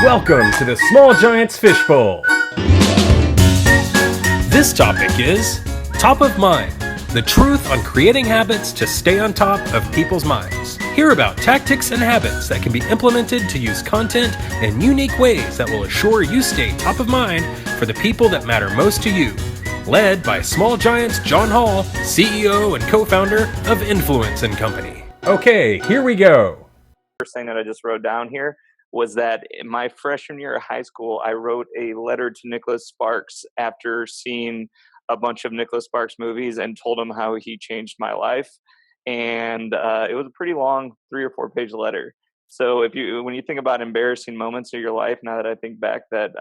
Welcome to the Small Giants Fishbowl. This topic is Top of Mind, the truth on creating habits to stay on top of people's minds. Hear about tactics and habits that can be implemented to use content in unique ways that will assure you stay top of mind for the people that matter most to you. Led by Small Giants John Hall, CEO and co-founder of Influence & Company. Okay, here we go. First thing that I just wrote down here was that in my freshman year of high school, I wrote a letter to Nicholas Sparks after seeing a bunch of Nicholas Sparks movies and told him how he changed my life. And it was a pretty long 3 or 4 page letter. So when you think about embarrassing moments of your life, now that I think back that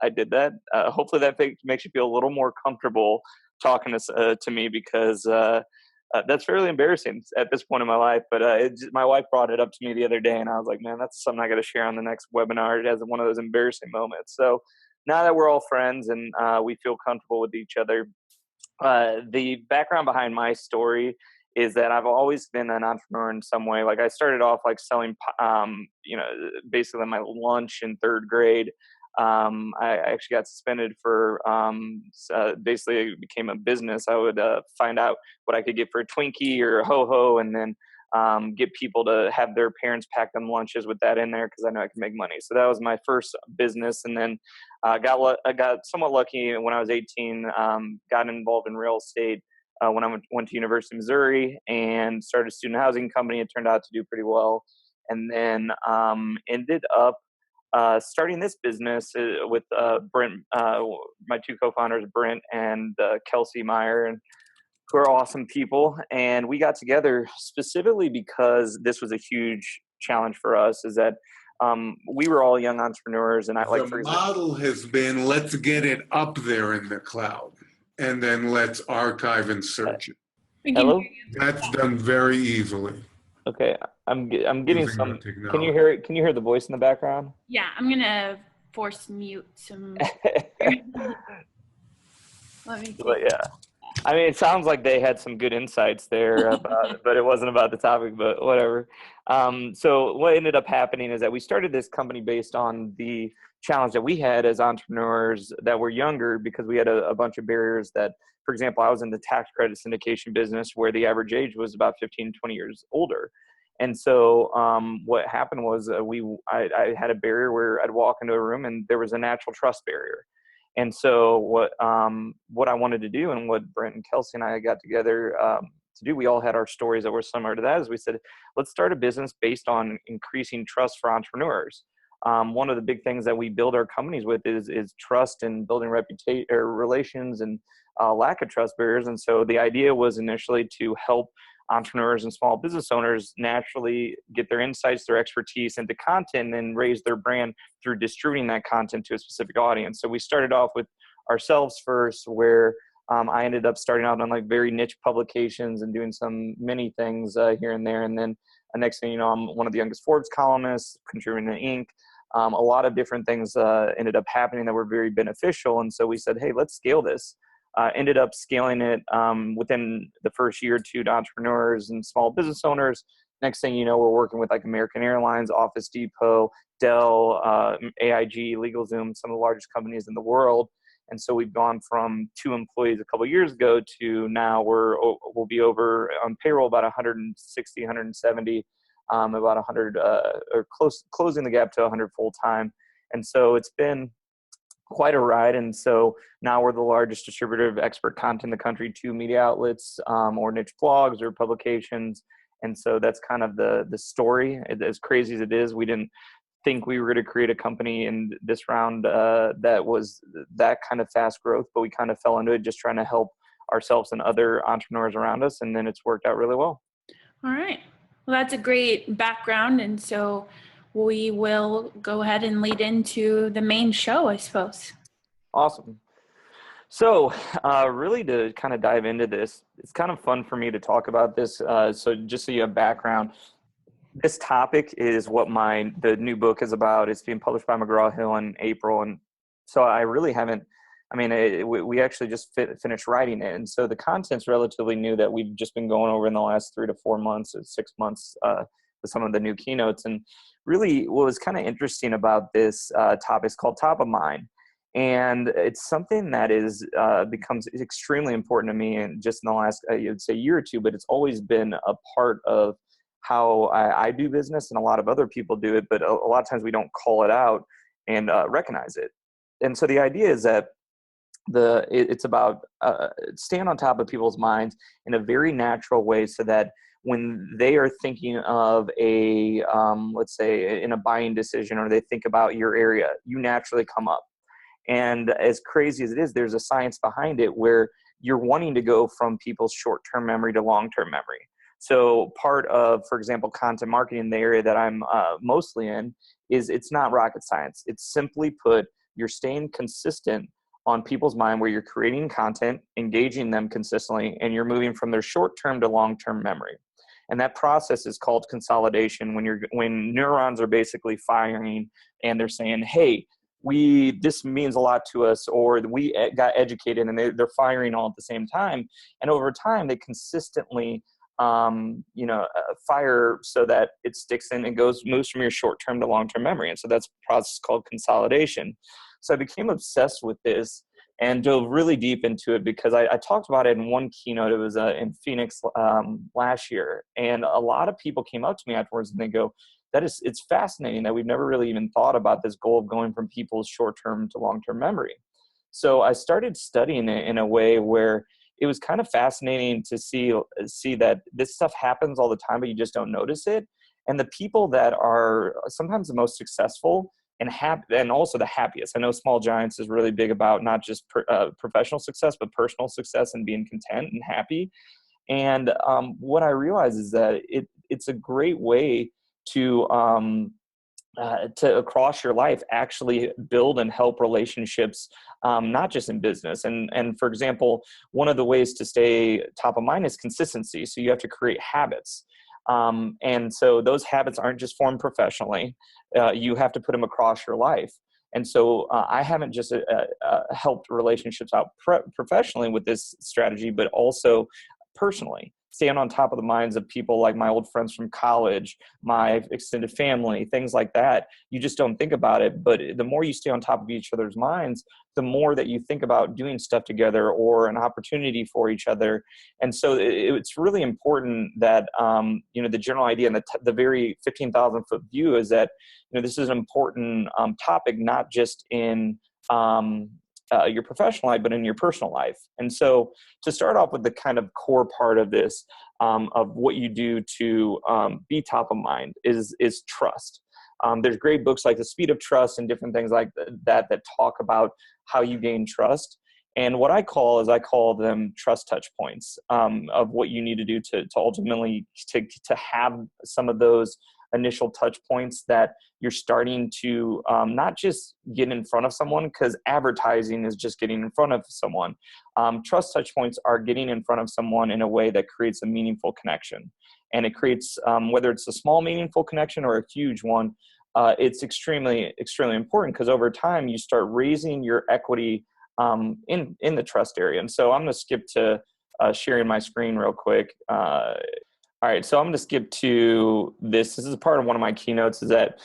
I did that, hopefully that makes you feel a little more comfortable talking to me because that's fairly embarrassing at this point in my life. But my wife brought it up to me the other day, and I was like, man, that's something I got to share on the next webinar as one of those embarrassing moments. So now that we're all friends and we feel comfortable with each other, the background behind my story is that I've always been an entrepreneur in some way. Like I started off like selling, basically my lunch in 3rd grade. I actually got suspended for basically it became a business. I would find out what I could get for a Twinkie or a ho-ho and then get people to have their parents pack them lunches with that in there because I know I can make money. So that was my first business. And then I got somewhat lucky when I was 18, got involved in real estate when I went to University of Missouri and started a student housing company. It turned out to do pretty well. And then ended up starting this business with Brent, my 2 co-founders, Brent and Kelsey Meyer, and who are awesome people. And we got together specifically because this was a huge challenge for us. Is that we were all young entrepreneurs, and The model has been let's get it up there in the cloud, and then let's archive and search it. Hello? That's done very easily. Okay, I'm getting Using some. our technology. Can you hear it? Can you hear the voice in the background? Yeah, I'm gonna force mute some. Let me see. But yeah, I mean, it sounds like they had some good insights there about it, but it wasn't about the topic. But whatever. So what ended up happening is that we started this company based on the challenge that we had as entrepreneurs that were younger because we had a bunch of barriers that, for example, I was in the tax credit syndication business where the average age was about 15, 20 years older. And so what happened was I had a barrier where I'd walk into a room and there was a natural trust barrier. And so what I wanted to do and what Brent and Kelsey and I got together to do, we all had our stories that were similar to that, is we said, let's start a business based on increasing trust for entrepreneurs. One of the big things that we build our companies with is trust and building reputation or relations and lack of trust barriers. And so the idea was initially to help entrepreneurs and small business owners naturally get their insights, their expertise into content and raise their brand through distributing that content to a specific audience. So we started off with ourselves first, where I ended up starting out on like very niche publications and doing some mini things here and there. And then next thing you know, I'm one of the youngest Forbes columnists, contributing to Inc. A lot of different things ended up happening that were very beneficial. And so we said, hey, let's scale this. Ended up scaling it within the first year or 2 to entrepreneurs and small business owners. Next thing you know, we're working with like American Airlines, Office Depot, Dell, AIG, LegalZoom, some of the largest companies in the world. And so we've gone from 2 employees a couple of years ago to now we'll be over on payroll about 160, 170, about 100 or closing the gap to 100 full time. And so it's been quite a ride. And so now we're the largest distributor of expert content in the country to media outlets or niche blogs or publications. And so that's kind of the story. As crazy as it is, we didn't think we were going to create a company in this round that was that kind of fast growth, but we kind of fell into it just trying to help ourselves and other entrepreneurs around us. And then it's worked out really well. All right. Well, that's a great background. And so we will go ahead and lead into the main show, I suppose. Awesome. So really to kind of dive into this, it's kind of fun for me to talk about this. So just so you have background, this topic is what the new book is about. It's being published by McGraw-Hill in April. And so I really haven't, we actually just finished writing it. And so the content's relatively new that we've just been going over in the last 3 to 4 months, 6 months some of the new keynotes. And really what was kind of interesting about this topic is called top of mind. And it's something that is becomes extremely important to me, and just in the last, you'd say, year or two, but it's always been a part of how I do business, and a lot of other people do it, but a lot of times we don't call it out and recognize it. And so the idea is that it's about staying on top of people's minds in a very natural way, so that when they are thinking of a, let's say, in a buying decision, or they think about your area, you naturally come up. And as crazy as it is, there's a science behind it where you're wanting to go from people's short-term memory to long-term memory. So part of, for example, content marketing, the area that I'm mostly in, is it's not rocket science. It's simply put, you're staying consistent on people's mind, where you're creating content, engaging them consistently, and you're moving from their short-term to long-term memory. And that process is called consolidation, when neurons are basically firing and they're saying, hey, this means a lot to us, or we got educated, and they're firing all at the same time. And over time, they consistently fire so that it sticks in and moves from your short-term to long-term memory. And so that's a process called consolidation. So I became obsessed with this and dove really deep into it, because I talked about it in one keynote. It was in Phoenix last year. And a lot of people came up to me afterwards and they go, it's fascinating that we've never really even thought about this goal of going from people's short-term to long-term memory. So I started studying it in a way where it was kind of fascinating to see that this stuff happens all the time, but you just don't notice it. And the people that are sometimes the most successful and also the happiest. I know Small Giants is really big about not just professional success, but personal success and being content and happy. And what I realized is that it's a great way to across your life actually build and help relationships, not just in business. And for example, one of the ways to stay top of mind is consistency. So you have to create habits. And so those habits aren't just formed professionally. You have to put them across your life. And so I haven't just helped relationships out professionally with this strategy, but also personally. Staying on top of the minds of people like my old friends from college, my extended family, things like that. You just don't think about it. But the more you stay on top of each other's minds, the more that you think about doing stuff together or an opportunity for each other. And so it's really important that, the general idea and the very 15,000 foot view is that, this is an important topic, not just in your professional life, but in your personal life. And so to start off with the kind of core part of this, of what you do to be top of mind is trust. There's great books like The Speed of Trust and different things like that talk about how you gain trust. And what I call them trust touch points of what you need to do to ultimately to have some of those initial touch points that you're starting to not just get in front of someone, because advertising is just getting in front of someone. Trust touch points are getting in front of someone in a way that creates a meaningful connection. And it creates, whether it's a small meaningful connection or a huge one, it's extremely, extremely important, because over time you start raising your equity in the trust area. And so I'm going to skip to sharing my screen real quick. All right, so I'm going to skip to this. This is a part of one of my keynotes, is that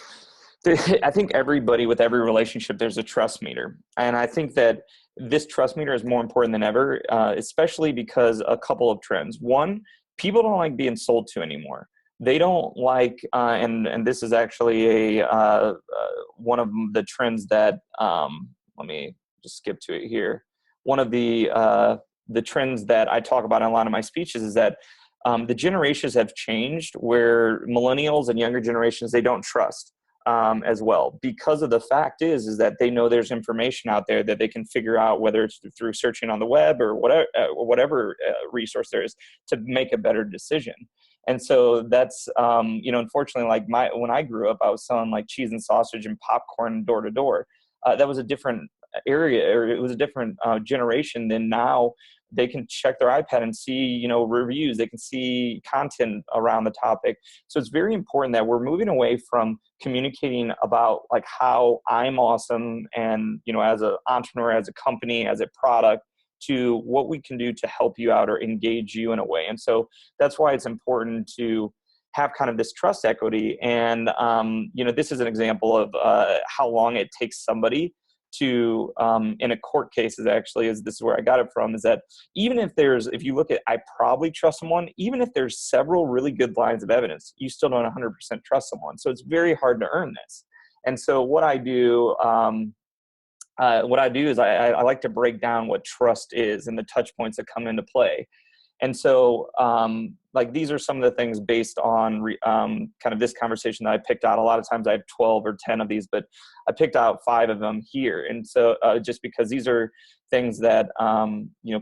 I think everybody with every relationship, there's a trust meter. And I think that this trust meter is more important than ever, especially because a couple of trends. One, people don't like being sold to anymore. They don't like, and this is actually one of the trends that, let me just skip to it here. One of the trends that I talk about in a lot of my speeches is that the generations have changed, where millennials and younger generations, they don't trust as well, because of the fact is that they know there's information out there that they can figure out, whether it's through searching on the web or whatever resource there is, to make a better decision. And so that's, unfortunately, like when I grew up, I was selling like cheese and sausage and popcorn door to door. That was a different area, or it was a different generation than now. They can check their iPad and see, reviews. They can see content around the topic. So it's very important that we're moving away from communicating about like how I'm awesome and, as an entrepreneur, as a company, as a product, to what we can do to help you out or engage you in a way. And so that's why it's important to have kind of this trust equity. And, this is an example of how long it takes somebody to, in a court case is actually, this is where I got it from, is that even if you look at, I probably trust someone, even if there's several really good lines of evidence, you still don't 100% trust someone. So it's very hard to earn this. And so what I do, is I like to break down what trust is and the touch points that come into play. And so, these are some of the things based on kind of this conversation that I picked out. A lot of times I have 12 or 10 of these, but I picked out 5 of them here. And so just because these are things that,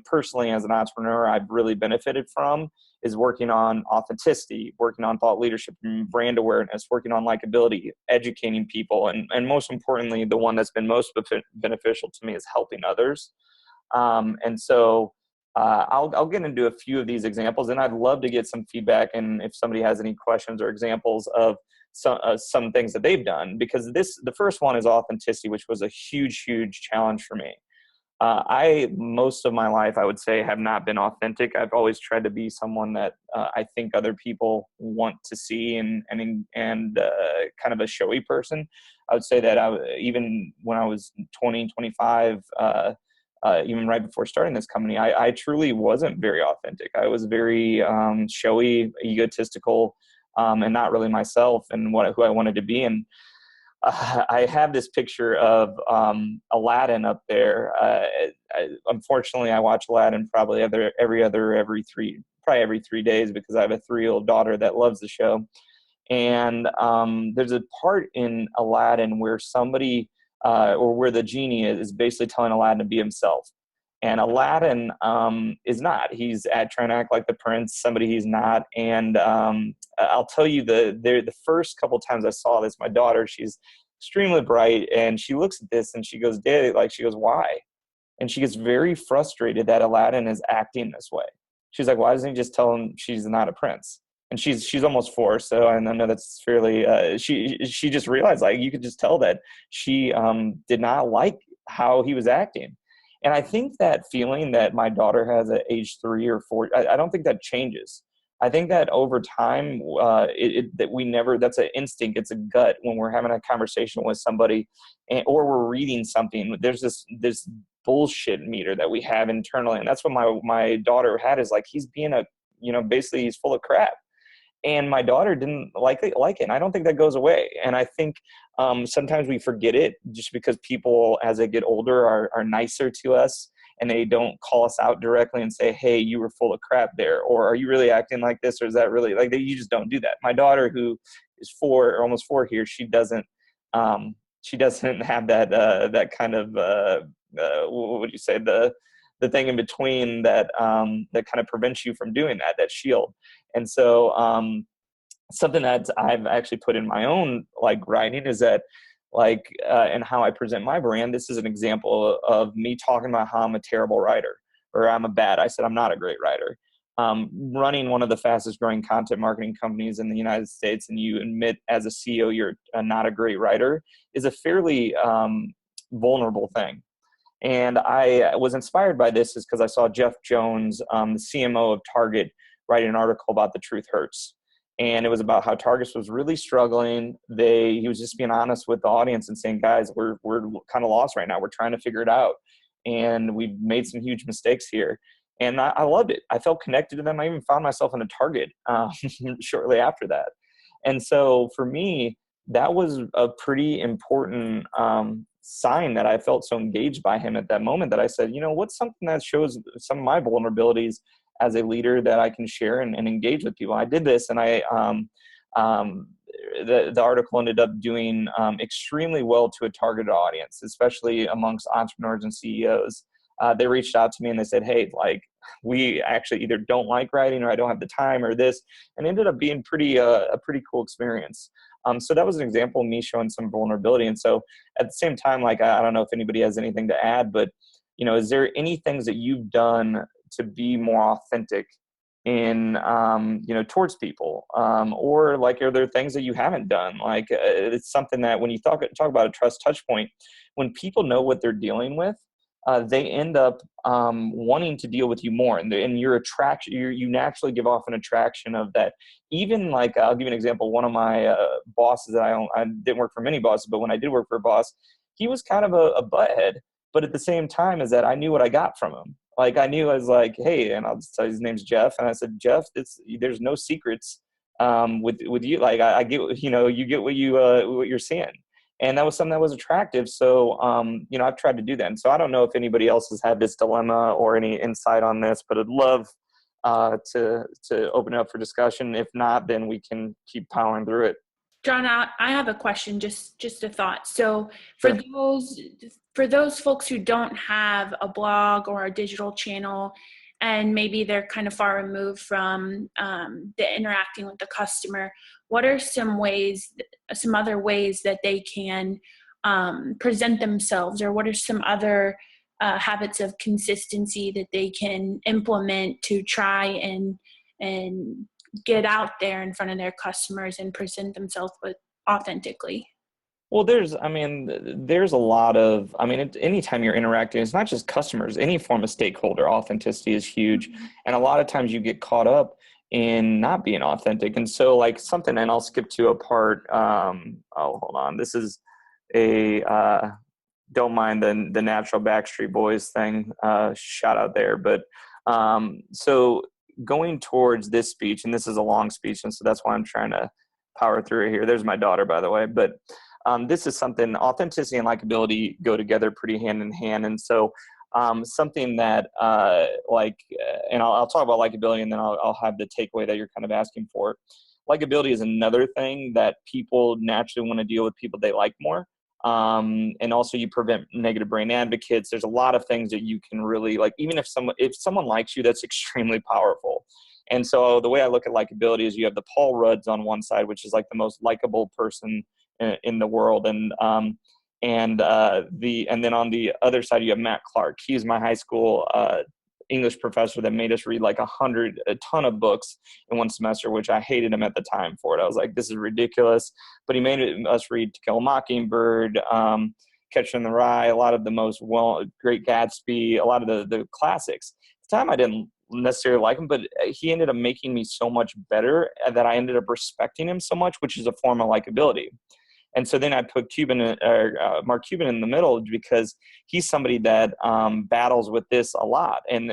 personally as an entrepreneur, I've really benefited from, is working on authenticity, working on thought leadership, brand awareness, working on likability, educating people. And most importantly, the one that's been most beneficial to me is helping others. I'll get into a few of these examples, and I'd love to get some feedback, and if somebody has any questions or examples of some things that they've done, because the first one is authenticity, which was a huge challenge for me. Most of my life, I would say, have not been authentic. I've always tried to be someone that I think other people want to see, and kind of a showy person. I would say that even when I was 20, 25, even right before starting this company, I truly wasn't very authentic. I was very showy, egotistical, and not really myself and who I wanted to be. And I have this picture of Aladdin up there. Unfortunately, I watch Aladdin probably every 3 days, because I have a 3-year-old daughter that loves the show. And there's a part in Aladdin where somebody or where the genie is basically telling Aladdin to be himself. And Aladdin is not. He's trying to act like the prince, somebody he's not. And I'll tell you, the first couple of times I saw this, my daughter, she's extremely bright, and she looks at this and she goes, "Daddy," she goes, "Why?" And she gets very frustrated that Aladdin is acting this way. She's like, "Why doesn't he just tell him she's not a prince?" And she's almost 4, so I know that's fairly. She just realized, you could just tell that she did not like how he was acting. And I think that feeling that my daughter has at age 3 or 4, I don't think that changes. I think that over time, that's an instinct, it's a gut when we're having a conversation with somebody, or we're reading something. There's this bullshit meter that we have internally, and that's what my daughter had, is he's being basically he's full of crap. And my daughter didn't like it, and I don't think that goes away. And I think sometimes we forget it just because people, as they get older, are nicer to us, and they don't call us out directly and say, "Hey, you were full of crap there," or "Are you really acting like this?" Or "Is that really you just don't do that." My daughter, who is 4 or almost 4 here, she doesn't have that kind of what would you say, the thing in between that that kind of prevents you from doing that shield. And so something that I've actually put in my own writing is that and how I present my brand. This is an example of me talking about how I'm a terrible writer, or I said I'm not a great writer. Running one of the fastest growing content marketing companies in the United States, and you admit as a CEO you're not a great writer, is a fairly vulnerable thing. And I was inspired by this is because I saw Jeff Jones, the CMO of Target, write an article about The Truth Hurts. And it was about how Target was really struggling. He was just being honest with the audience and saying, "Guys, we're kind of lost right now. We're trying to figure it out. And we've made some huge mistakes here." And I loved it. I felt connected to them. I even found myself in a Target shortly after that. And so for me, that was a pretty important sign that I felt so engaged by him at that moment, that I said, what's something that shows some of my vulnerabilities as a leader that I can share and engage with people. I did this, and the article ended up doing extremely well to a targeted audience, especially amongst entrepreneurs and CEOs. They reached out to me and they said, "Hey, we actually either don't like writing, or I don't have the time, or this," and it ended up being a pretty cool experience. So that was an example of me showing some vulnerability. And so at the same time, I don't know if anybody has anything to add, but is there any things that you've done to be more authentic in towards people, or are there things that you haven't done? It's something that when you talk about a trust touch point, when people know what they're dealing with, they end up wanting to deal with you more, and your attraction, you naturally give off an attraction of that. Even like, I'll give you an example. One of my bosses that I didn't work for many bosses, but when I did work for a boss, he was kind of a butthead, but at the same time is that I knew what I got from him. Like I knew, I was like, hey, and I'll just tell you his name's Jeff, and I said, Jeff, there's no secrets with you. Like I get, you get what you're seeing. And that was something that was attractive. So, I've tried to do that. And so I don't know if anybody else has had this dilemma or any insight on this, but I'd love to open it up for discussion. If not, then we can keep powering through it. John, I have a question, just a thought. So for those folks who don't have a blog or a digital channel, and maybe they're kind of far removed from the interacting with the customer, what are some other ways that they can present themselves, or what are some other habits of consistency that they can implement to try and get out there in front of their customers and present themselves authentically? Well, there's a lot of, anytime you're interacting, it's not just customers, any form of stakeholder, authenticity is huge. Mm-hmm. And a lot of times you get caught up in not being authentic. And so like something, and I'll skip to a part, hold on. This is don't mind the natural Backstreet Boys thing, shout out there. But so going towards this speech, and this is a long speech, and so that's why I'm trying to power through it here. There's my daughter, by the way. But this is something, authenticity and likability go together pretty hand in hand. And so something that and I'll talk about likability, and then I'll have the takeaway that you're kind of asking for. Likability is another thing that people naturally want to deal with people they like more. And also you prevent negative brain advocates. There's a lot of things that you can really, like, even if someone likes you, that's extremely powerful. And so the way I look at likability is you have the Paul Rudds on one side, which is like the most likable person in the world. And then on the other side, you have Matt Clark. He's my high school English professor that made us read like a ton of books in one semester, which I hated him at the time for it. I was like, this is ridiculous. But he made us read To Kill a Mockingbird, Catcher in the Rye, a lot of the Great Gatsby, a lot of the classics. At the time, I didn't necessarily like him, but he ended up making me so much better that I ended up respecting him so much, which is a form of likability. And so then I put Mark Cuban in the middle because he's somebody that battles with this a lot. And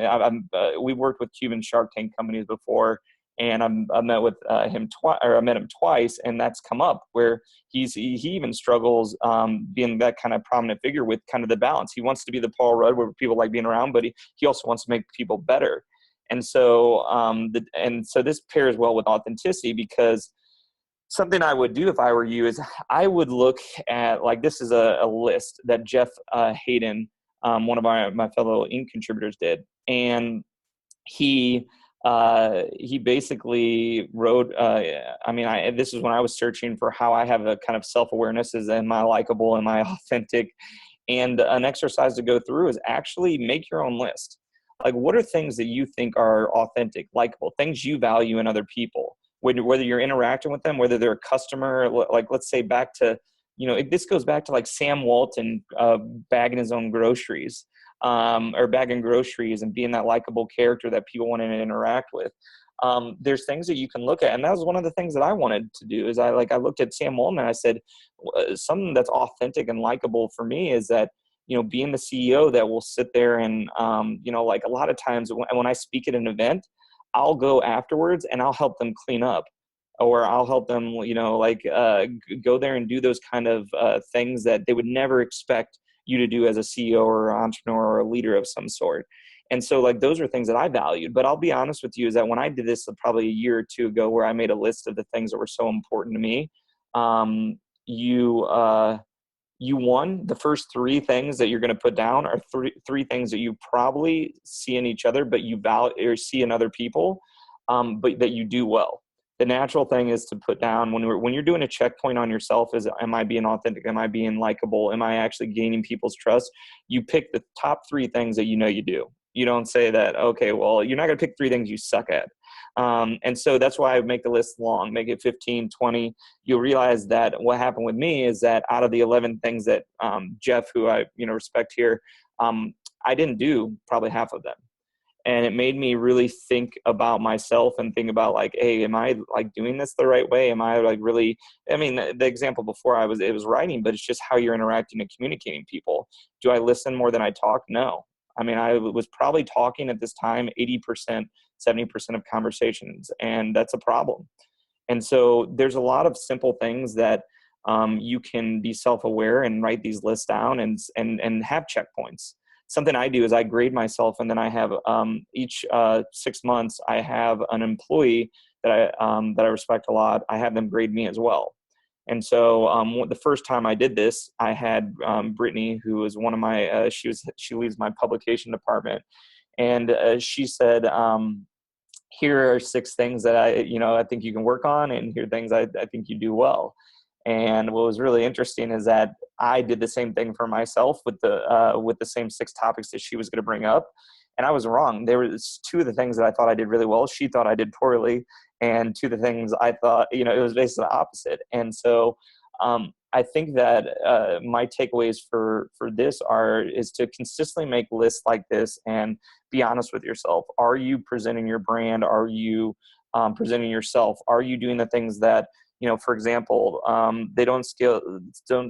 we've worked with Cuban Shark Tank companies before, and I met with him twice, or I met him twice, and that's come up where he even struggles being that kind of prominent figure with kind of the balance. He wants to be the Paul Rudd where people like being around, but he also wants to make people better. And so so this pairs well with authenticity, because something I would do if I were you is I would look at, like, this is a list that Jeff Hayden, one of my fellow Ink contributors, did. And he basically wrote, this is when I was searching for how I have a kind of self-awareness, is am I likable, am I authentic? And an exercise to go through is actually make your own list. Like, what are things that you think are authentic, likable, things you value in other people? Whether you're interacting with them, whether they're a customer, like let's say back to, this goes back to like Sam Walton bagging his own groceries, or bagging groceries and being that likable character that people want to interact with. There's things that you can look at. And that was one of the things that I wanted to do is I looked at Sam Walton and I said, something that's authentic and likable for me is that, being the CEO that will sit there and, like a lot of times when I speak at an event, I'll go afterwards and I'll help them clean up, or I'll help them, go there and do those kind of things that they would never expect you to do as a CEO or an entrepreneur or a leader of some sort. And so like, those are things that I valued. But I'll be honest with you is that when I did this probably a year or two ago, where I made a list of the things that were so important to me, the first three things that you're going to put down are three things that you probably see in each other, but you value or see in other people, but that you do well. The natural thing is to put down when you're doing a checkpoint on yourself is, am I being authentic? Am I being likable? Am I actually gaining people's trust? You pick the top three things that you do. You don't say that, okay, well, you're not going to pick three things you suck at. And so that's why I make the list long, make it 15, 20. You'll realize that what happened with me is that out of the 11 things that Jeff, who I respect here, I didn't do probably half of them. And it made me really think about myself and think about like, hey, am I like doing this the right way? Am I like really, I mean, the example before it was writing, but it's just how you're interacting and communicating people. Do I listen more than I talk? No. I mean, I was probably talking at this time 80%, 70% of conversations, and that's a problem. And so there's a lot of simple things that you can be self-aware and write these lists down and have checkpoints. Something I do is I grade myself, and then I have each 6 months I have an employee that I respect a lot. I have them grade me as well. And so the first time I did this, I had Brittany, who was one of my she leads my publication department, and she said, here are 6 things that I think you can work on, and here are things I think you do well. And what was really interesting is that I did the same thing for myself with the same 6 topics that she was going to bring up. And I was wrong. There was 2 of the things that I thought I did really well. She thought I did poorly. And 2 of the things I thought, it was basically the opposite. And so I think that my takeaways for this is to consistently make lists like this and be honest with yourself. Are you presenting your brand? Are you presenting yourself? Are you doing the things that, for example, they don't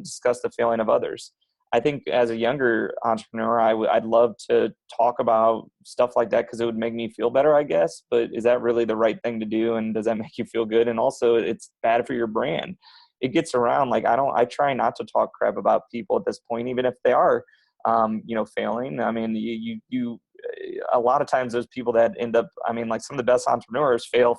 discuss the failing of others? I think as a younger entrepreneur, I'd love to talk about stuff like that because it would make me feel better, I guess. But is that really the right thing to do? And does that make you feel good? And also, it's bad for your brand. It gets around. Like I try not to talk crap about people at this point, even if they are, failing. I mean, you a lot of times those people that end up, like some of the best entrepreneurs fail,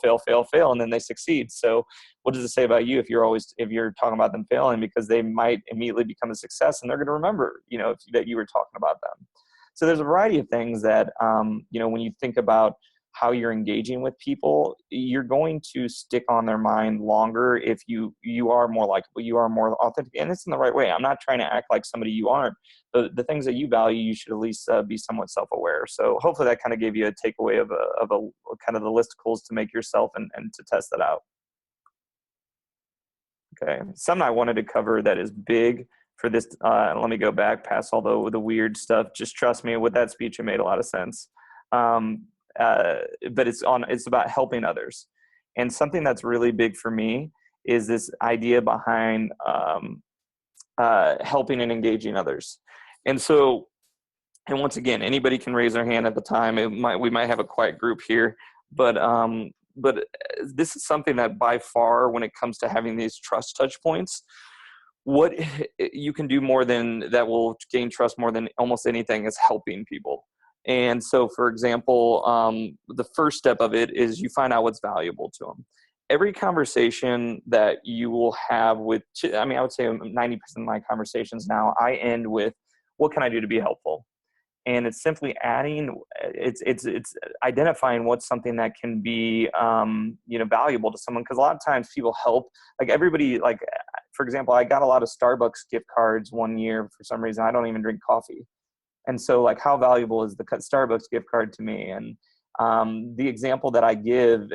and then they succeed. So what does it say about you if you're talking about them failing, because they might immediately become a success and they're going to remember, that you were talking about them. So there's a variety of things that, when you think about how you're engaging with people, you're going to stick on their mind longer if you are more likable, you are more authentic, and it's in the right way. I'm not trying to act like somebody you aren't. The things that you value, you should at least be somewhat self-aware. So hopefully that kind of gave you a takeaway of a kind of the listicles to make yourself and to test that out. Okay, something I wanted to cover that is big for this. Let me go back past all the weird stuff. Just trust me, with that speech, it made a lot of sense. But it's about helping others. And something that's really big for me is this idea behind helping and engaging others. And once again, anybody can raise their hand at the time. We might have a quiet group here, but this is something that by far, when it comes to having these trust touch points, what you can do more than that will gain trust more than almost anything is helping people. And so, for example, the first step of it is you find out what's valuable to them. Every conversation that you will have I would say 90% of my conversations now, I end with, what can I do to be helpful? And it's simply it's identifying what's something that can be, valuable to someone. Because a lot of times people help, like everybody, like, for example, I got a lot of Starbucks gift cards one year for some reason. I don't even drink coffee. And so, like, how valuable is the Starbucks gift card to me? And the example that I give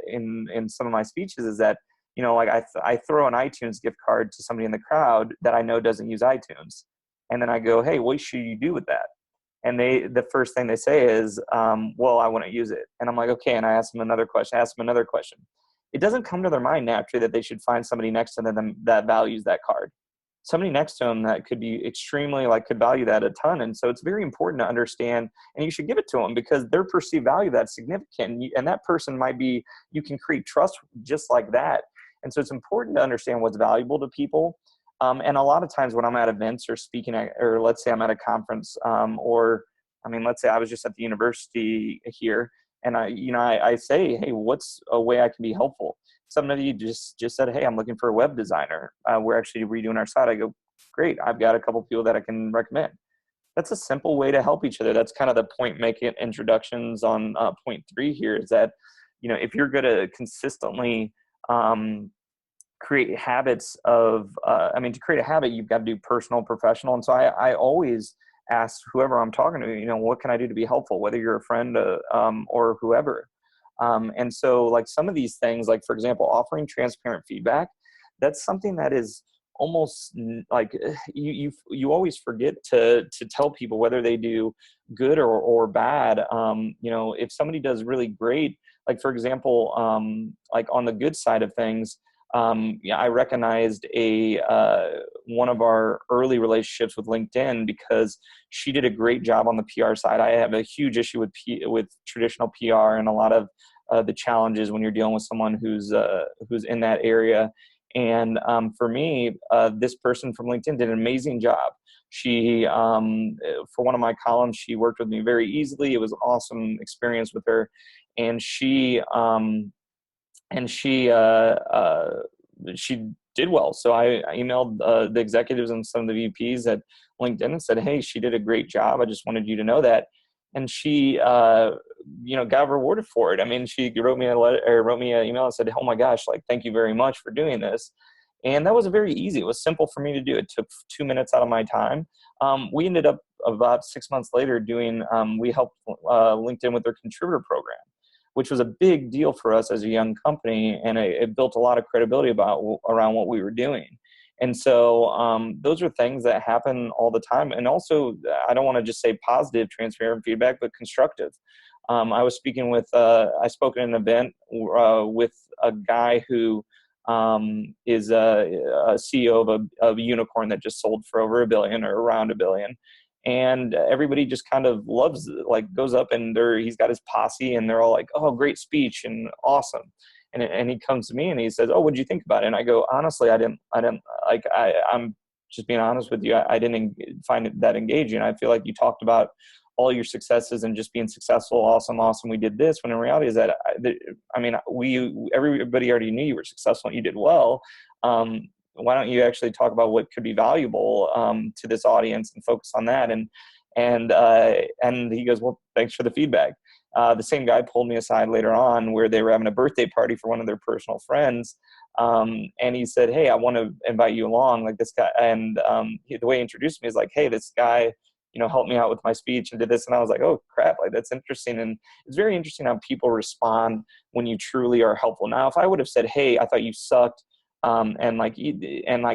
in some of my speeches is that, I throw an iTunes gift card to somebody in the crowd that I know doesn't use iTunes. And then I go, hey, what should you do with that? And the first thing they say is, well, I wouldn't use it. And I'm like, okay. And I ask them another question. It doesn't come to their mind naturally that they should find somebody next to them that values that card. Somebody next to them that could be extremely, could value that a ton. And so it's very important to understand, and you should give it to them because their perceived value that's significant. And that person you can create trust just like that. And so it's important to understand what's valuable to people. And a lot of times when I'm at events or speaking or let's say I'm at a conference, let's say I was just at the university here, and I say, hey, what's a way I can be helpful? Somebody just said, hey, I'm looking for a web designer. We're actually redoing our site. I go, great. I've got a couple people that I can recommend. That's a simple way to help each other. That's kind of the point making introductions on point 3 here is that, if you're going to consistently create habits to create a habit, you've got to do personal, professional. And so I always ask whoever I'm talking to, what can I do to be helpful, whether you're a friend or whoever. And so some of these things, for example, offering transparent feedback, that's something that is like you always forget to tell people whether they do good or bad. If somebody does really great, like for example, like on the good side of things, I recognized one of our early relationships with LinkedIn because she did a great job on the PR side. I have a huge issue with traditional PR and a lot of the challenges when you're dealing with someone who's in that area. And for me, this person from LinkedIn did an amazing job. She, for one of my columns, she worked with me very easily. It was an awesome experience with her, and she did well. So I emailed the executives and some of the VPs at LinkedIn and said, "Hey, she did a great job. I just wanted you to know that." And she, got rewarded for it. I mean, she wrote me an email and said, "Oh my gosh, like, thank you very much for doing this." And that was very easy. It was simple for me to do. It took 2 minutes out of my time. We ended up about 6 months later we helped LinkedIn with their contributor program, which was a big deal for us as a young company. And it built a lot of credibility around what we were doing. And so those are things that happen all the time. And also, I don't want to just say positive, transparent feedback, but constructive. I spoke at an event with a guy who is a CEO of a unicorn that just sold for over $1 billion or around $1 billion. And everybody just kind of loves it, like goes up and he's got his posse and they're all like, "Oh, great speech and awesome." And he comes to me and he says, "Oh, what'd you think about it?" And I go, "Honestly, I'm just being honest with you. I didn't find it that engaging. I feel like you talked about all your successes and just being successful. Awesome. We did this." When in reality is that, everybody already knew you were successful and you did well. Why don't you actually talk about what could be valuable to this audience and focus on that? And he goes, "Well, thanks for the feedback." The same guy pulled me aside later on where they were having a birthday party for one of their personal friends. And he said, "Hey, I want to invite you along." Like this guy. And the way he introduced me is like, "Hey, this guy, helped me out with my speech and did this." And I was like, "Oh crap, like that's interesting." And it's very interesting how people respond when you truly are helpful. Now, if I would have said, "Hey, I thought you sucked," and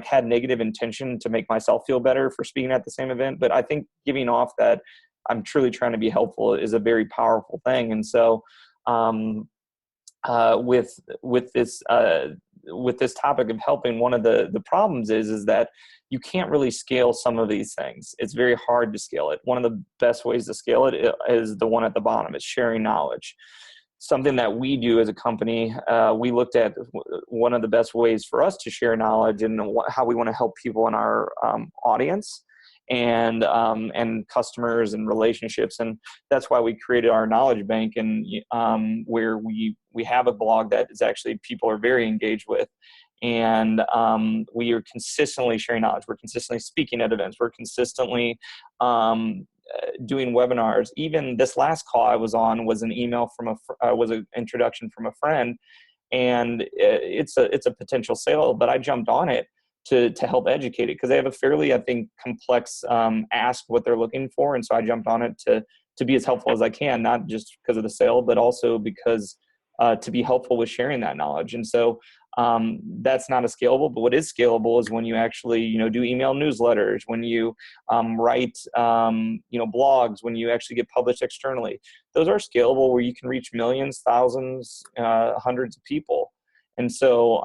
had negative intention to make myself feel better for speaking at the same event. But I think giving off that I'm truly trying to be helpful is a very powerful thing. And so with this topic of helping, one of the problems is that you can't really scale some of these things. It's very hard to scale it. One of the best ways to scale it is the one at the bottom. It's sharing knowledge. Something that we do as a company, we looked at one of the best ways for us to share knowledge and how we want to help people in our audience and customers and relationships. And that's why we created our knowledge bank, and where we have a blog that is actually people are very engaged with. And we are consistently sharing knowledge. We're consistently speaking at events. We're consistently doing webinars. Even this last call I was on was an email was an introduction from a friend, and it's a potential sale, but I jumped on it to help educate it because they have a fairly, I think, complex ask what they're looking for. And so I jumped on it to be as helpful as I can, not just because of the sale, but also because to be helpful with sharing that knowledge. And so that's not a scalable, but what is scalable is when you actually, do email newsletters, when you write, blogs, when you actually get published externally. Those are scalable where you can reach millions, thousands, hundreds of people. And so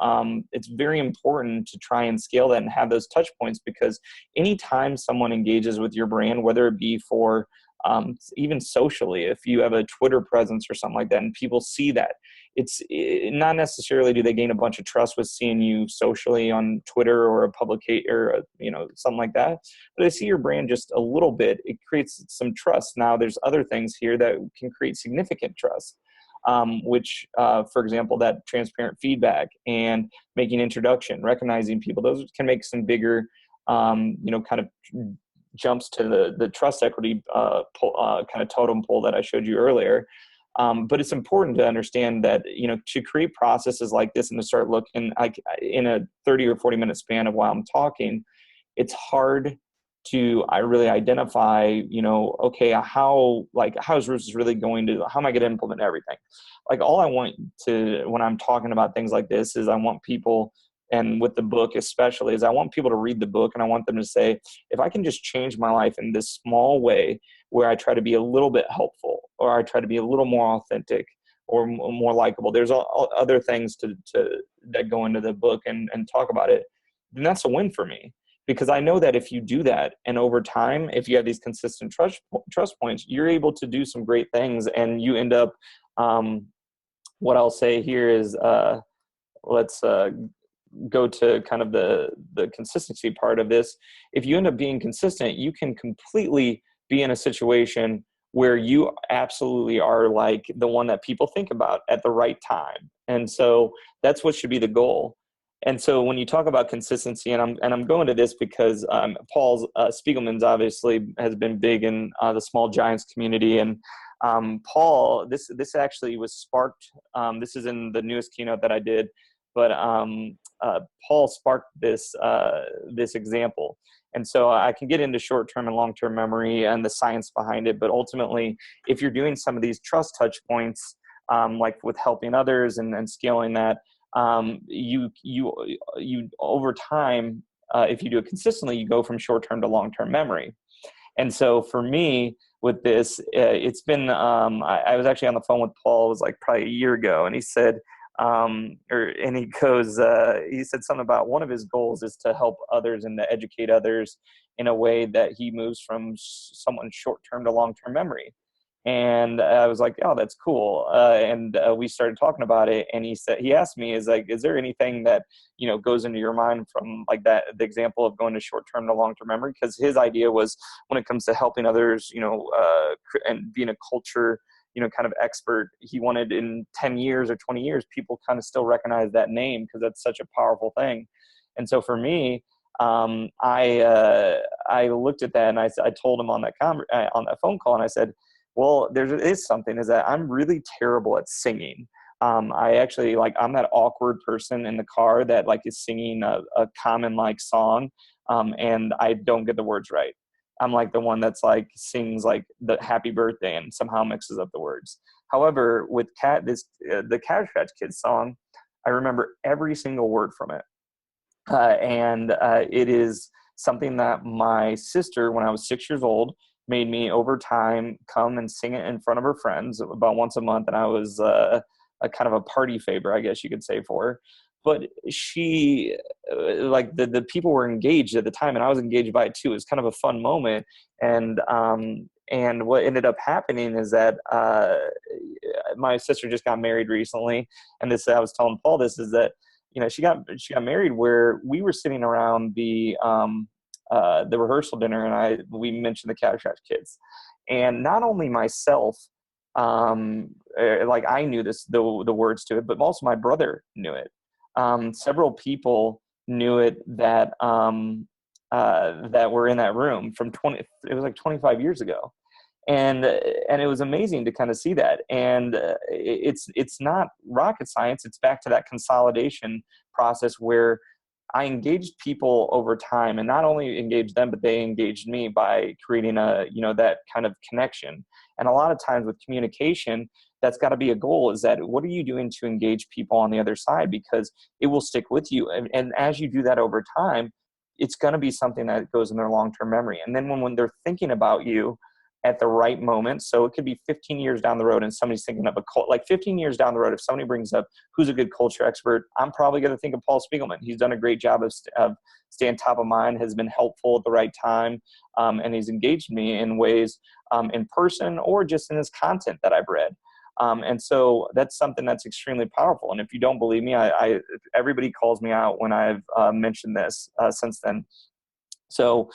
it's very important to try and scale that and have those touch points, because anytime someone engages with your brand, whether it be for even socially, if you have a Twitter presence or something like that, and people see that, it's not necessarily do they gain a bunch of trust with seeing you socially on Twitter or a publication or something like that, but they see your brand just a little bit, it creates some trust. Now there's other things here that can create significant trust, which for example, that transparent feedback and making introduction, recognizing people, those can make some bigger kind of jumps to the trust equity kind of totem pole that I showed you earlier. But it's important to understand that, to create processes like this and to start looking like in a 30 or 40 minute span of while I'm talking, it's hard to really identify, okay, how is Rufus really how am I going to implement everything? Like all I want to, when I'm talking about things like this, is I want people and with the book especially, is I want people to read the book and I want them to say, if I can just change my life in this small way where I try to be a little bit helpful, or I try to be a little more authentic, or more likable. There's all other things that go into the book and talk about it. Then that's a win for me, because I know that if you do that, and over time, if you have these consistent trust points, you're able to do some great things, and you end up. What I'll say here is, let's go to kind of the consistency part of this. If you end up being consistent, you can completely be in a situation where you absolutely are like the one that people think about at the right time. And so that's what should be the goal. And so when you talk about consistency, and I'm going to this because Paul Spiegelman's obviously has been big in the Small Giants community. And Paul, this actually was sparked. This is in the newest keynote that I did, but Paul sparked this example. And so I can get into short-term and long-term memory and the science behind it. But ultimately, if you're doing some of these trust touch points, like with helping others and scaling that, you over time, if you do it consistently, you go from short-term to long-term memory. And so for me with this, it's been, I was actually on the phone with Paul, it was like probably a year ago, and he said, he said something about one of his goals is to help others and to educate others in a way that he moves from someone's short-term to long-term memory. And I was like, oh, that's cool. And we started talking about it. And he asked me, is there anything that, goes into your mind from like that, the example of going to short-term to long-term memory? Because his idea was, when it comes to helping others, and being a culture, kind of expert, he wanted in 10 years or 20 years, people kind of still recognize that name, because that's such a powerful thing. And so for me, I looked at that, and I told him on that phone call, and I said, well, there is something, is that I'm really terrible at singing. I'm that awkward person in the car that like is singing a common like song, and I don't get the words right. I'm like the one that's like sings like the happy birthday and somehow mixes up the words. However, with the Cabbage Patch Kids song, I remember every single word from it. And it is something that my sister, when I was 6 years old, made me over time come and sing it in front of her friends about once a month. And I was a kind of a party favor, I guess you could say, for her. But she, like the people were engaged at the time, and I was engaged by it too. It was kind of a fun moment. And what ended up happening is that my sister just got married recently. And I was telling Paul this, is that, she got married where we were sitting around the rehearsal dinner, and we mentioned the Cabbage Patch Kids. And not only myself, like I knew the words to it, but also my brother knew it. Several people knew it that were in that room it was like 25 years ago. And it was amazing to kind of see that. And it's not rocket science. It's back to that consolidation process where I engaged people over time, and not only engaged them, but they engaged me by creating that kind of connection. And a lot of times with communication, that's got to be a goal, is that what are you doing to engage people on the other side? Because it will stick with you. And as you do that over time, it's going to be something that goes in their long-term memory. And then when they're thinking about you at the right moment, so it could be 15 years down the road and somebody's thinking of 15 years down the road, if somebody brings up who's a good culture expert, I'm probably going to think of Paul Spiegelman. He's done a great job of staying top of mind, has been helpful at the right time, and he's engaged me in ways in person or just in his content that I've read. And so that's something that's extremely powerful. And if you don't believe me, everybody calls me out when I've mentioned this since then. So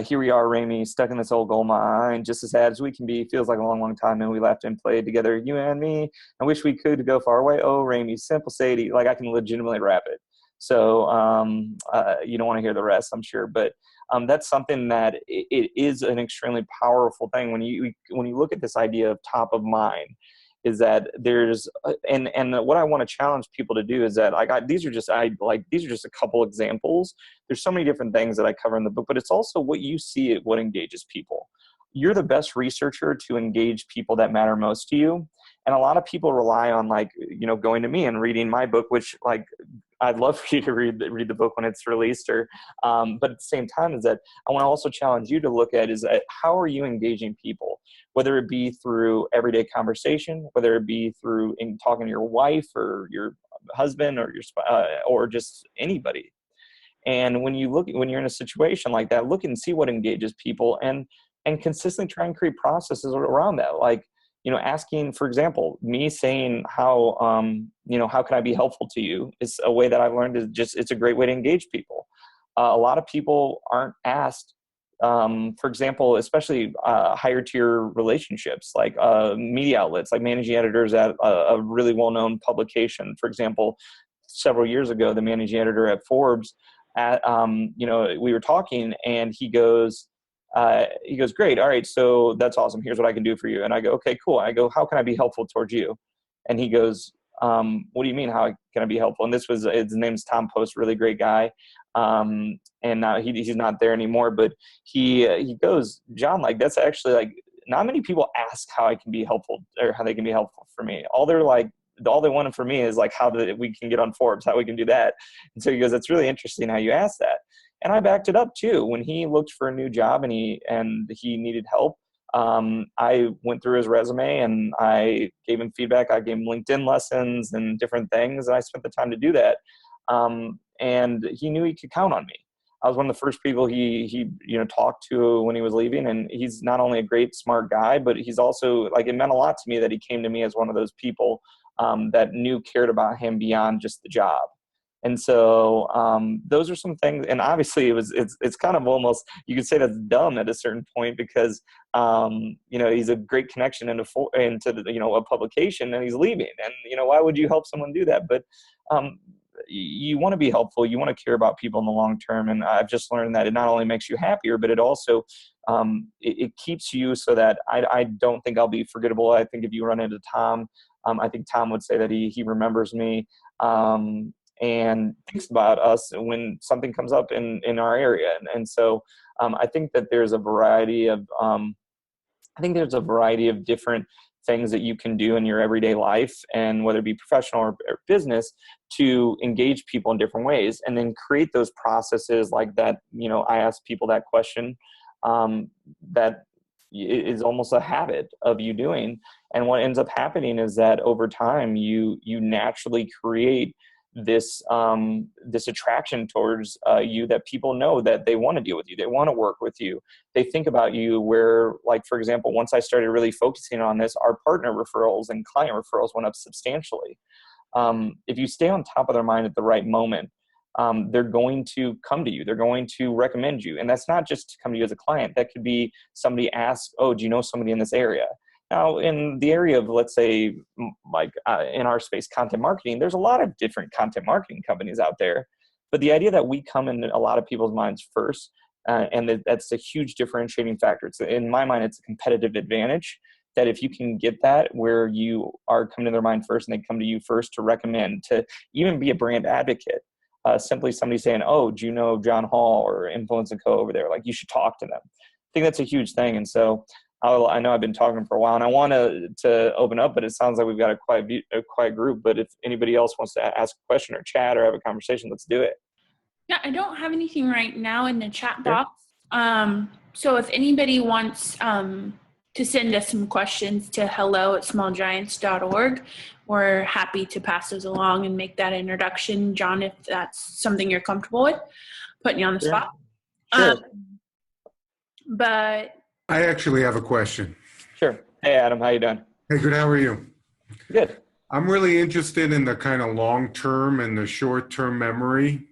here we are, Ramey, stuck in this old gold mine, just as sad as we can be. Feels like a long, long time, and we laughed and played together, you and me. I wish we could go far away. Oh, Ramey, simple Sadie. Like, I can legitimately rap it. So you don't want to hear the rest, I'm sure. But that's something that it is an extremely powerful thing when you look at this idea of top of mind. Is that there's and what I want to challenge people to do is that these are just a couple examples. There's so many different things that I cover in the book, but it's also what you see, what engages people. You're the best researcher to engage people that matter most to you. And a lot of people rely on going to me and reading my book, which I'd love for you to read the book when it's released, but at the same time is that I want to also challenge you to look at is that how are you engaging people, whether it be through everyday conversation, whether it be through talking to your wife or your husband or or just anybody. And when you're in a situation like that, look and see what engages people, and consistently try and create processes around that. Like, asking, for example, me saying how can I be helpful to you is a way that I've learned it's a great way to engage people. A lot of people aren't asked, for example, especially higher tier relationships, like media outlets, like managing editors at a really well-known publication. For example, several years ago, the managing editor at Forbes, we were talking, and he goes, great. All right. So that's awesome. Here's what I can do for you. And I go, okay, cool. I go, how can I be helpful towards you? And he goes, what do you mean? How can I be helpful? And his name's Tom Post, really great guy. And now he's not there anymore, but he goes, John, like, that's actually like, not many people ask how I can be helpful or how they can be helpful for me. All they wanted for me is like, how we can get on Forbes, how we can do that. And so he goes, that's really interesting how you asked that. And I backed it up too. When he looked for a new job and he needed help, I went through his resume and I gave him feedback. I gave him LinkedIn lessons and different things. And I spent the time to do that. And he knew he could count on me. I was one of the first people he talked to when he was leaving. And he's not only a great, smart guy, but he's also, like, it meant a lot to me that he came to me as one of those people that cared about him beyond just the job. And so those are some things, and obviously it's kind of almost, you could say that's dumb at a certain point, because he's a great connection into a publication, and he's leaving, and why would you help someone do that? But you want to be helpful, you want to care about people in the long term, and I've just learned that it not only makes you happier, but it also it keeps you so that I don't think I'll be forgettable. I think if you run into Tom, I think Tom would say that he remembers me. And thinks about us when something comes up in our area. And so I think that there's a variety of different things that you can do in your everyday life, and whether it be professional or business, to engage people in different ways, and then create those processes like that. I ask people that question that is almost a habit of you doing. And what ends up happening is that over time, you naturally create this attraction towards you, that people know that they want to deal with you, they want to work with you, they think about you. Where, like, for example, once I started really focusing on this, our partner referrals and client referrals went up substantially. If you stay on top of their mind at the right moment, they're going to come to you, they're going to recommend you. And that's not just to come to you as a client. That could be somebody asks, oh, do you know somebody in this area? Now, in the area of, let's say, in our space, content marketing, there's a lot of different content marketing companies out there. But the idea that we come in a lot of people's minds first, and that's a huge differentiating factor. In my mind, it's a competitive advantage, that if you can get that where you are coming to their mind first and they come to you first to recommend, to even be a brand advocate. Simply somebody saying, oh, do you know John Hall or Influence & Co over there? Like, you should talk to them. I think that's a huge thing. And so I know I've been talking for a while, and I want to open up, but it sounds like we've got a quiet group. But if anybody else wants to ask a question or chat or have a conversation, let's do it. Yeah, I don't have anything right now in the chat box. So if anybody wants to send us some questions to hello@smallgiants.org, we're happy to pass those along and make that introduction. John, if that's something you're comfortable with, putting you on the spot. Sure. But I actually have a question. Sure. Hey, Adam, how you doing? Hey, good. How are you? Good. I'm really interested in the kind of long-term and the short-term memory.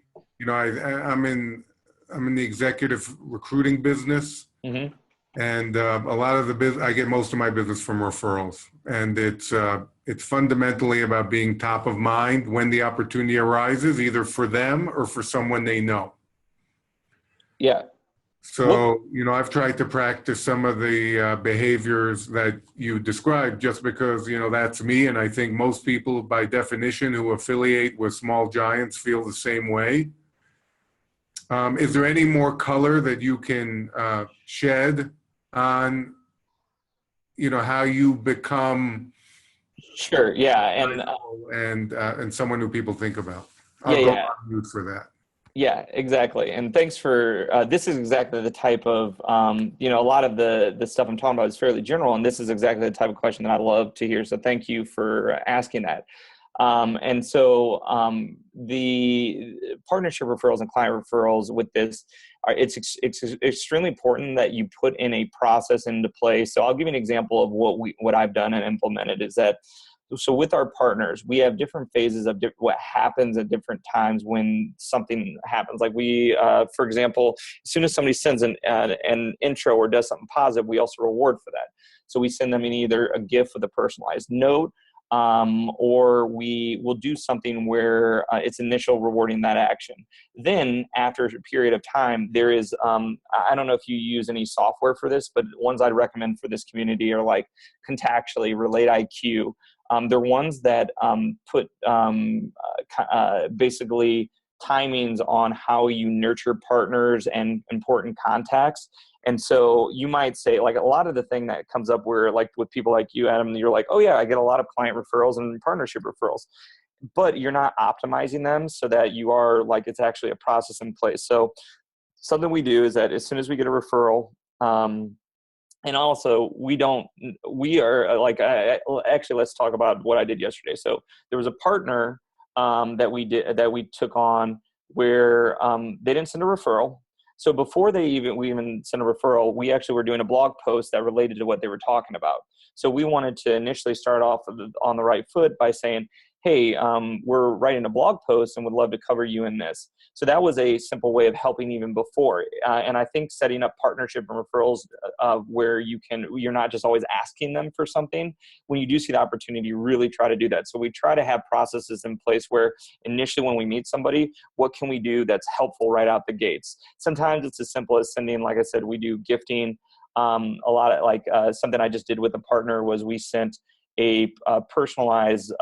I'm in the executive recruiting business, Mm-hmm. and a lot of the business, I get most of my business from referrals, and it's fundamentally about being top of mind when the opportunity arises, either for them or for someone they know. Yeah. So, I've tried to practice some of the behaviors that you described, just because, that's me. And I think most people, by definition, who affiliate with Small Giants feel the same way. Is there any more color that you can shed on, how you become? Sure. Yeah. And someone who people think about? I'll Yeah, go yeah. on mute for that. Yeah, exactly. And thanks for this is exactly the type of a lot of the stuff I'm talking about is fairly general, and this is exactly the type of question that I love to hear. So thank you for asking that. And so the partnership referrals and client referrals with this it's extremely important that you put in a process into place. So I'll give you an example of what I've done and implemented is that. So with our partners, we have different phases of what happens at different times when something happens. Like for example, as soon as somebody sends an intro or does something positive, we also reward for that. So we send them in either a gift with a personalized note, or we will do something where it's initial rewarding that action. Then after a period of time, there is, I don't know if you use any software for this, but ones I'd recommend for this community are like Contactually, Relate IQ. They're ones that put basically timings on how you nurture partners and important contacts. And so you might say, like, a lot of the thing that comes up where, like, with people like you, Adam, you're like, oh yeah, I get a lot of client referrals and partnership referrals, but you're not optimizing them so that you are like, it's actually a process in place. So something we do is that as soon as we get a referral, and also we are like, actually, let's talk about what I did yesterday. So there was a partner that we took on where they didn't send a referral. So before we even sent a referral, we actually were doing a blog post that related to what they were talking about. So we wanted to initially start off on the right foot by saying, hey, we're writing a blog post and would love to cover you in this. So that was a simple way of helping even before. And I think setting up partnership and referrals where you're not just always asking them for something. When you do see the opportunity, really try to do that. So we try to have processes in place where initially when we meet somebody, what can we do that's helpful right out the gates? Sometimes it's as simple as sending, like I said, we do gifting. A lot of like something I just did with a partner was we sent a personalized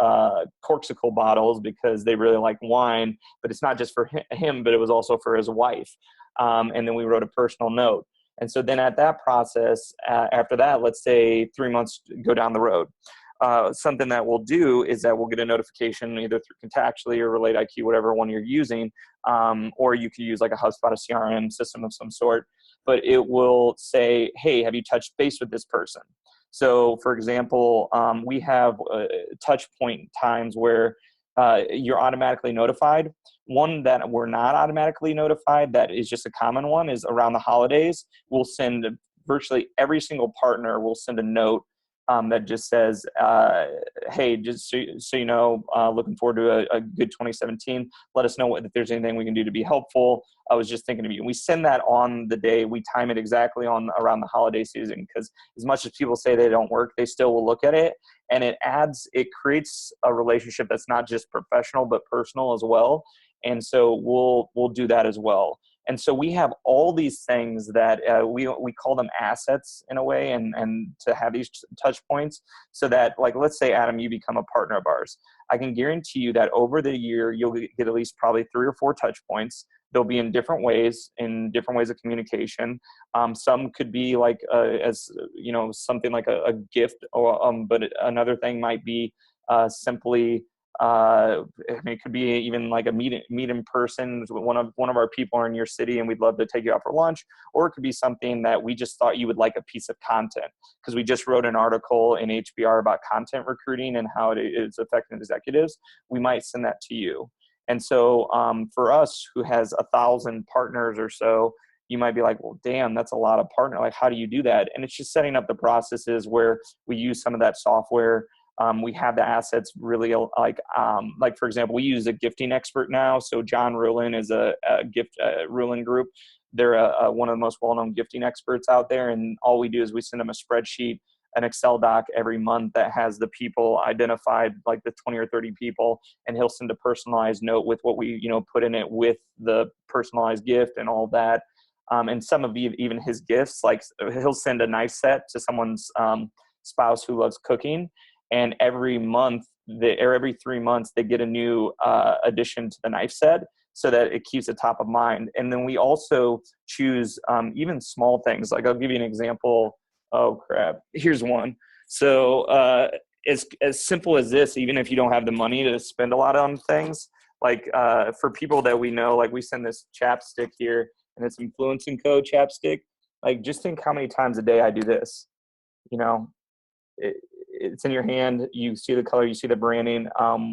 Corksicle bottles because they really like wine, but it's not just for him, but it was also for his wife. And then we wrote a personal note. And so then at that process, after that, let's say 3 months go down the road, something that we'll do is that we'll get a notification either through Contactually or Relate IQ, whatever one you're using, or you could use like a HubSpot, a CRM system of some sort, but it will say, hey, have you touched base with this person? So, for example, we have touch point times where you're automatically notified. One that we're not automatically notified, that is just a common one, is around the holidays. We'll send virtually every single partner will send a note that just says, hey, just so you know, looking forward to a good 2017. Let us know if there's anything we can do to be helpful. I was just thinking of you. And we send that on the day. We time it exactly around the holiday season, because as much as people say they don't work, they still will look at it. And it creates a relationship that's not just professional, but personal as well. And so we'll do that as well. And so we have all these things that we call them assets in a way, and to have these touch points so that, like, let's say, Adam, you become a partner of ours. I can guarantee you that over the year, you'll get at least probably 3 or 4 touch points. They'll be in different ways of communication. Some could be like, as you know, something like a gift, or, but another thing might be simply, I mean, it could be even like a meet in person. One of our people are in your city and we'd love to take you out for lunch. Or it could be something that we just thought you would like, a piece of content, because we just wrote an article in HBR about content recruiting and how it is affecting executives. We might send that to you. And so for us, who has 1,000 partners or so, you might be like, well, damn, that's a lot of partner. Like, how do you do that? And it's just setting up the processes where we use some of that software. We have the assets really like for example, we use a gifting expert now. So John Ruhlin is a gift Ruhlin Group. They're one of the most well-known gifting experts out there. And all we do is we send them a spreadsheet, an Excel doc every month that has the people identified, like the 20 or 30 people, and he'll send a personalized note with what we, put in it with the personalized gift and all that. And some of even his gifts, like he'll send a knife set to someone's spouse who loves cooking. And every month, every 3 months, they get a new addition to the knife set so that it keeps it top of mind. And then we also choose even small things. Like, I'll give you an example. Oh, crap. Here's one. So as simple as this, even if you don't have the money to spend a lot on things, like for people that we know, like we send this chapstick here, and it's Influence & Co. chapstick. Like, just think how many times a day I do this. You know, it's in your hand. You see the color, you see the branding.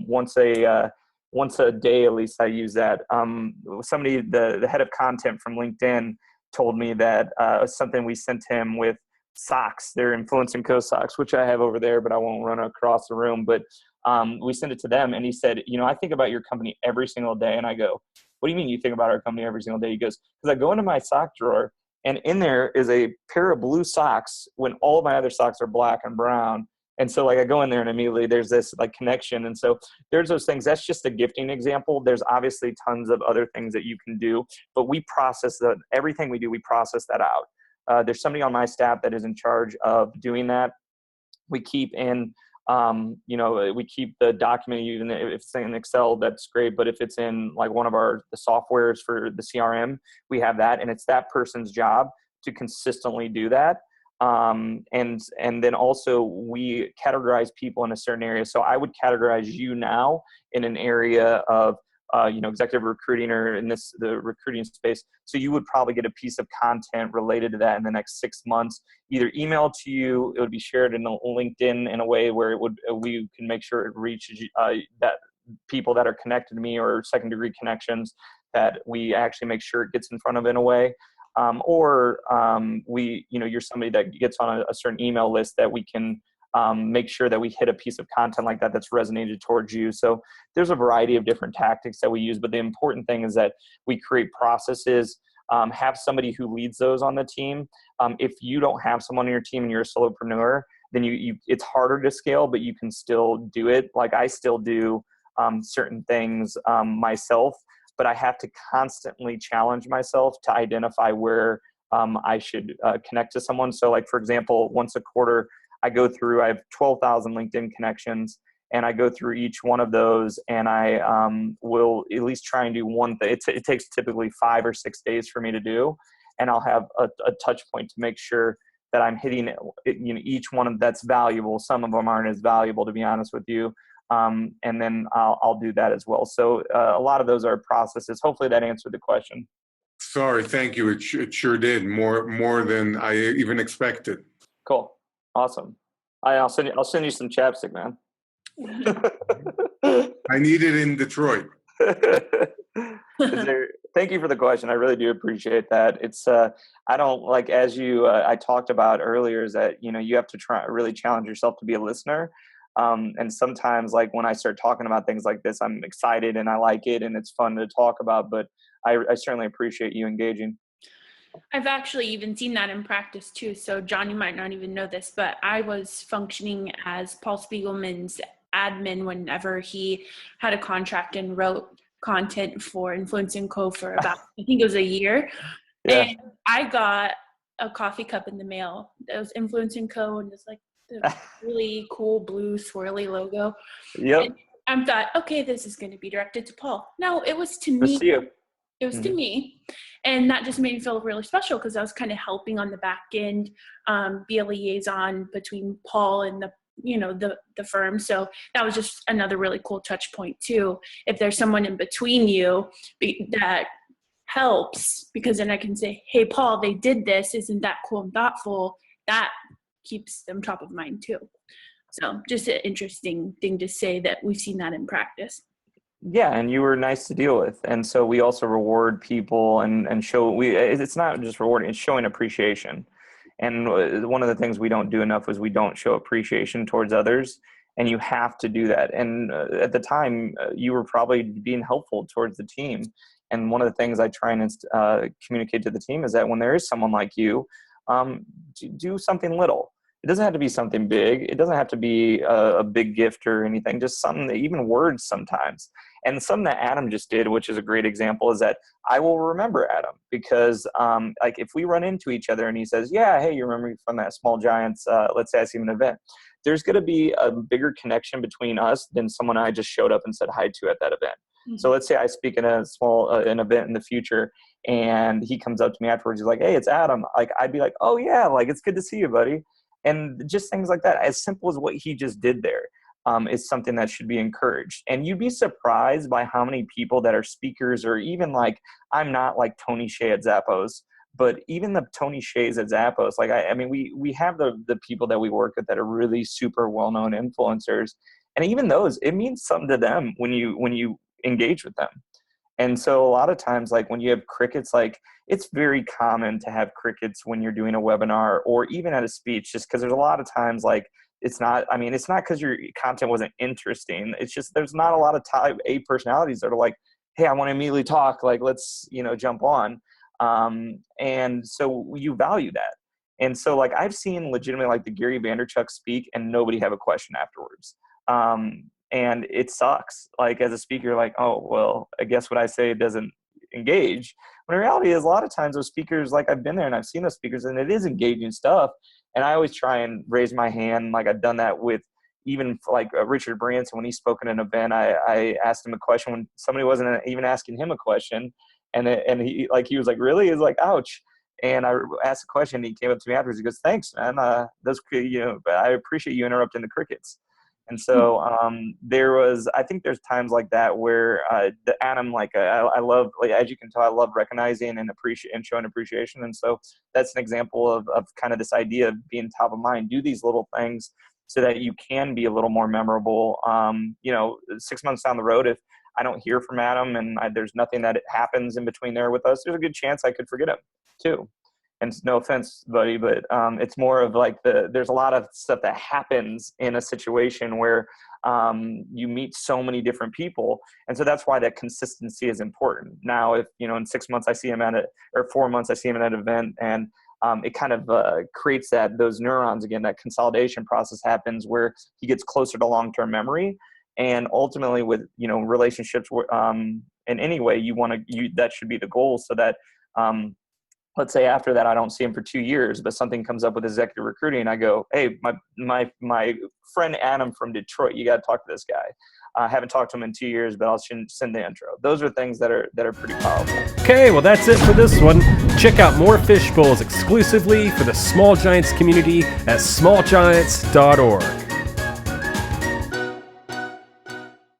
Once a day at least, I use that. Somebody, the head of content from LinkedIn, told me that something we sent him with socks. They're Influence & Co. socks, which I have over there, but I won't run across the room. But we sent it to them, and he said, I think about your company every single day. And I go, what do you mean you think about our company every single day? He goes, because I go into my sock drawer, and in there is a pair of blue socks when all of my other socks are black and brown. And so like I go in there and immediately there's this like connection. And so there's those things. That's just a gifting example. There's obviously tons of other things that you can do, but we process everything we do, we process that out. There's somebody on my staff that is in charge of doing that. We keep in, we keep the document, even if it's in Excel, that's great. But if it's in like one of the softwares for the CRM, we have that, and it's that person's job to consistently do that. And then also we categorize people in a certain area. So I would categorize you now in an area of, executive recruiting, or in the recruiting space. So you would probably get a piece of content related to that in the next 6 months, either emailed to you, it would be shared in LinkedIn in a way where we can make sure it reaches that people that are connected to me, or second degree connections that we actually make sure it gets in front of in a way. You're somebody that gets on a certain email list that we can make sure that we hit a piece of content like that that's resonated towards you. So there's a variety of different tactics that we use, but the important thing is that we create processes, have somebody who leads those on the team. If you don't have someone on your team and you're a solopreneur, then it's harder to scale, but you can still do it. Like I still do certain things myself, but I have to constantly challenge myself to identify where I should connect to someone. So like, for example, once a quarter, I have 12,000 LinkedIn connections, and I go through each one of those, and I will at least try and do one thing. It takes typically 5 or 6 days for me to do, and I'll have a touch point to make sure that I'm hitting each one of that's valuable. Some of them aren't as valuable, to be honest with you. And then I'll do that as well. So a lot of those are processes. Hopefully that answered the question. Sorry, thank you. It sure did, more than I even expected. Cool. Awesome. I'll send you some chapstick, man. I need it in Detroit. Thank you for the question. I really do appreciate that. It's I don't like, as I talked about earlier, is that you have to really challenge yourself to be a listener. And sometimes, like when I start talking about things like this, I'm excited and I like it and it's fun to talk about. But I certainly appreciate you engaging. I've actually even seen that in practice too. So John, you might not even know this, but I was functioning as Paul Spiegelman's admin whenever he had a contract and wrote content for Influence & Co. for about, I think it was a year. Yeah. And I got a coffee cup in the mail that was Influence & Co. and it's like the really cool blue swirly logo. Yep. And I thought, okay, this is going to be directed to Paul. No, it was to me. It was to me. And that just made me feel really special because I was kind of helping on the back end, be a liaison between Paul and the firm. So that was just another really cool touch point too. If there's someone in between you that helps, because then I can say, hey, Paul, they did this. Isn't that cool and thoughtful? That keeps them top of mind too. So just an interesting thing to say that we've seen that in practice. Yeah, and you were nice to deal with. And so we also reward people and show it's not just rewarding, it's showing appreciation. And one of the things we don't do enough is we don't show appreciation towards others, and you have to do that. And at the time, you were probably being helpful towards the team. And one of the things I try and communicate to the team is that when there is someone like you, do something little. It doesn't have to be something big. It doesn't have to be a big gift or anything, just something that, even words sometimes. And something that Adam just did, which is a great example, is that I will remember Adam because like if we run into each other and he says, yeah, hey, you remember me from that Small Giants, let's say I see him in an event, there's going to be a bigger connection between us than someone I just showed up and said hi to at that event. Mm-hmm. So let's say I speak in an event in the future and he comes up to me afterwards. He's like, hey, it's Adam. Like, I'd be like, oh yeah, like it's good to see you, buddy. And just things like that, as simple as what he just did there. is something that should be encouraged. And you'd be surprised by how many people that are speakers, or even like, I'm not like Tony Hsieh at Zappos, but even the Tony Hsiehs at Zappos, like, I mean, we have the people that we work with that are really super well-known influencers. And even those, it means something to them when you engage with them. And so a lot of times, like when you have crickets, like it's very common to have crickets when you're doing a webinar or even at a speech, just because there's a lot of times like, it's not because your content wasn't interesting. It's just, there's not a lot of type A personalities that are like, hey, I want to immediately talk, like, let's, jump on. And so you value that. And so like, I've seen legitimately like the Gary Vaynerchuk speak and nobody have a question afterwards. And it sucks. Like as a speaker, like, oh, well, I guess what I say doesn't engage. When the reality is a lot of times those speakers, like I've been there and I've seen those speakers and it is engaging stuff. And I always try and raise my hand. Like I've done that with even like Richard Branson, when he spoke at an event, I asked him a question when somebody wasn't even asking him a question. And he was like, really? He was like, ouch. And I asked a question. And he came up to me afterwards. He goes, thanks, man. I appreciate you interrupting the crickets. And so I think there's times like that where Adam, like I love, like, as you can tell, I love recognizing and showing appreciation. And so that's an example of kind of this idea of being top of mind. Do these little things so that you can be a little more memorable. 6 months down the road, if I don't hear from Adam and there's nothing that happens in between there with us, there's a good chance I could forget him too. And no offense, buddy, but it's more of like there's a lot of stuff that happens in a situation where you meet so many different people. And so that's why that consistency is important. Now, if, in 6 months I see him or 4 months I see him at an event, and it kind of creates those neurons again, that consolidation process happens where he gets closer to long-term memory. And ultimately with, relationships in any way, that should be the goal, so that let's say after that, I don't see him for 2 years, but something comes up with executive recruiting. And I go, hey, my friend Adam from Detroit, you got to talk to this guy. I haven't talked to him in 2 years, but I'll send the intro. Those are things that are pretty powerful. Okay, well, that's it for this one. Check out more Fishbowls exclusively for the Small Giants community at smallgiants.org.